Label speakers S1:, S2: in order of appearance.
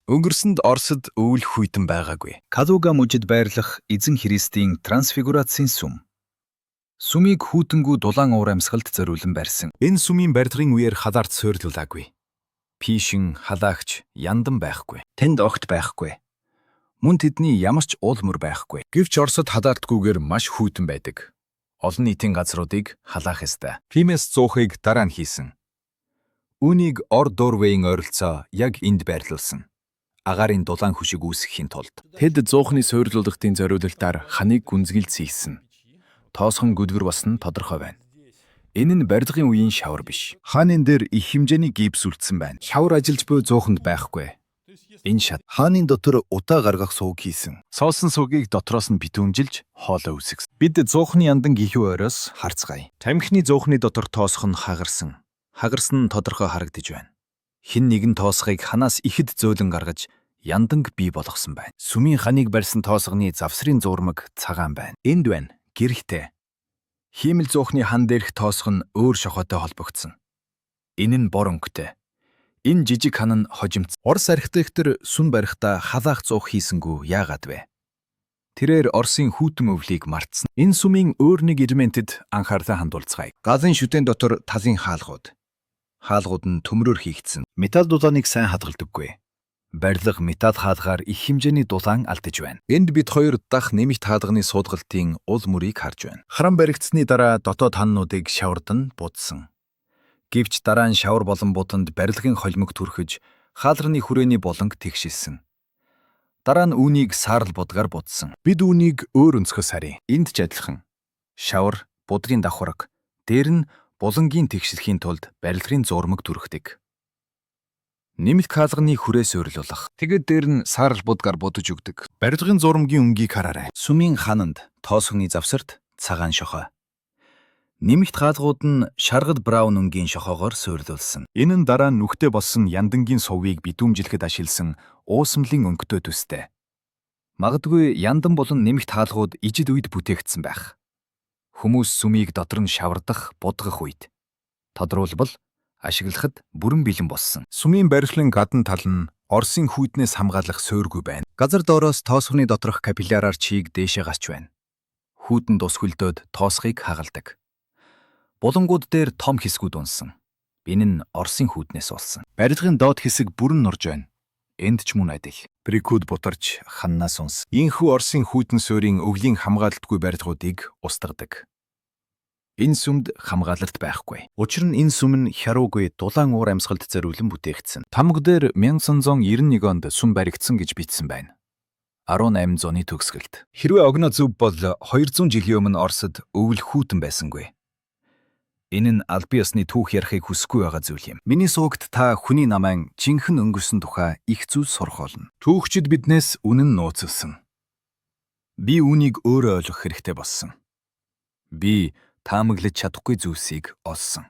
S1: Өнгөрсөнд Оросд өвөл хүйтэн байгаагүй.
S2: Калуга мужид байрлах эзэн Христийн трансфигурацийн сүм. Сүмийг хүүтэнгүү дулаан уур амьсгалд зориулан барьсан.
S1: Энэ сүмийн барилгын үеэр халаарт суйрлуулаагүй. Пишин, халаагч, яндан байхгүй. Тэнд огт байхгүй. Мөн тэдний ямар ч уул мөр байхгүй. Гэвч Оросд халаартгүйгээр маш хүйтэн байдаг. Олон нийтийн газруудыг халаах ёстой. Тиймээс зуухыг дараа нь хийсэн. Үүнийг Ор Дорвейн ойролцоо яг энд байрлуулсан. Агаарын дулаан хүшиг үүсгэхийн тулд тэд зуухны суйрлуулалтын зориулалтаар ханыг гүнзгийлж хийсэн. Тоосхон гүдгэр болсон тодорхой байна. Энэ нь барилгын үеийн шавар биш. Хаанын дээр их хэмжээний гипс үлдсэн байна. Шавар ажиллаж буй зууханд байхгүй. Энэ шат хааны дотор удаа гаргах сууг хийсэн. Соосон суугийг дотроос нь битүүмжилж хоолоо үсгэсэн. Бид зуухны яндан гихүү оройс харцгаая. Тамхины зуухны дотор тоосох нь хагарсан. Хагарсан нь тодорхой харагдаж байна. Хэн нэгэн тоосхыг ханаас ихэд зөөлөн гаргаж янданг бий болгосон байна. Сүмийн ханыг барьсан тоосгоны завсрын зурмаг цагаан байна. Энд байна. Гэрхтээ. Хиймэл зуухны хан дээрх тоосго нь өөр шохоотой холбогдсон. Энэ нь бор өнгөтэй. Энэ жижиг хан нь хожимц. Орос архитектор сүм барихдаа халаах зуух хийсэнгүү яагаад вэ? Тэрээр Оросын хүйтэн өвлийг мартсан. Энэ сүмийн өөр нэг элементэд анхаарлаа хандуулцгаая. Галын шүтэн дотор талын хаалгууд. Хаалгууд нь төмрөөр хийгдсэн. Металл дулааныг сайн хадгалдаггүй. Барилга металл хаалгаар их хэмжээний дулаан алдаж байна. Энд бид хоёр дах нэмэлт хаалганы суудгалтын уул мөрийг харж байна. Храм баригдсны дараа дотоод ханнуудыг шавардан будсан. Гэвч дараа нь шавар болон бутанд барилгын холимог түрхэж хаалраны хүрээний болонг тэгшилсэн. Дараа нь үүнийг саарл будгаар будсан. Бид үүнийг өөр өнцгөөс харъя. Энд ч адилхан. Шавар, будгийн давхарга, дээр нь булангийн тэгшилхийн тулд барилгын зурмаг түрхдэг. Нэмэлт хаалганы хүрээ суйрлуулах. Тэгэд дээр нь саарл будгаар будаж өгдөг. Барилгын зурмгийн өнгийг хараарай. Сүмийн хананд тоосгоны завсарт цагаан шохоо. Нэмэлт хаалгууд нь шаргал браун өнгийн шохоогоор суйрлуулсан. Энэ нь дараа нь нүхтэй болсон яндангийн сувгийг битүүмжилэхэд ашигласан уусмлын өнгөтэй төстэй. Магадгүй яндан болон нэмэлт хаалгууд ижид үед бүтээгдсэн байх. Хүмүүс сүмийг дотор нь шавардах, будгах үед тодруулбал ашиглахад бүрэн бэлэн болсон. Сүмийн барилгын гадна тал нь Оросын хүйтнээс хамгаалах суйргүй байна. Газар доороос тоосгоны доторх капилляраар чийг дээшээ гарч байна. Хүйтэн тус хөлдөөд тоосхыг хагалдаг. Булангууд дээр том хэсгүүд унсан. Энэ нь Оросын хүйтнээс болсон. Барилгын доод хэсэг бүрэн нурж байна. Энд ч мөн адил. Брикуд бутарч ханнаас унс. Ийхүү Оросын хүйтэн суурийн өвлийн хамгаалалтгүй барилгуудыг устгадаг. Энэ сүмд хамгаалалт байхгүй. Учир нь энэ сүм нь хяруугүй дулаан уур амьсгалд зориулан бүтээгдсэн. Тамга дээр 1991 онд сүм баригдсан гэж бичсэн байна. 18 зууны төгсгөлд. Хэрвээ огноо зөв бол 200 жилийн өмнө Оросд өвөл хүйтэн байсангүй. Энэ нь аль бие усны түүх ярихыг хүсэхгүй байгаа зүйл юм. Миний суугт та хүний намайн жинхэнэ өнгөрсөн тухай их зүйл сурах болно. Түүхчид биднээс үнэн нууцлсан. Би үүнийг өөрөө ойлгох хэрэгтэй болсон. Би таамаглаж чадахгүй зүйлсийг олсон.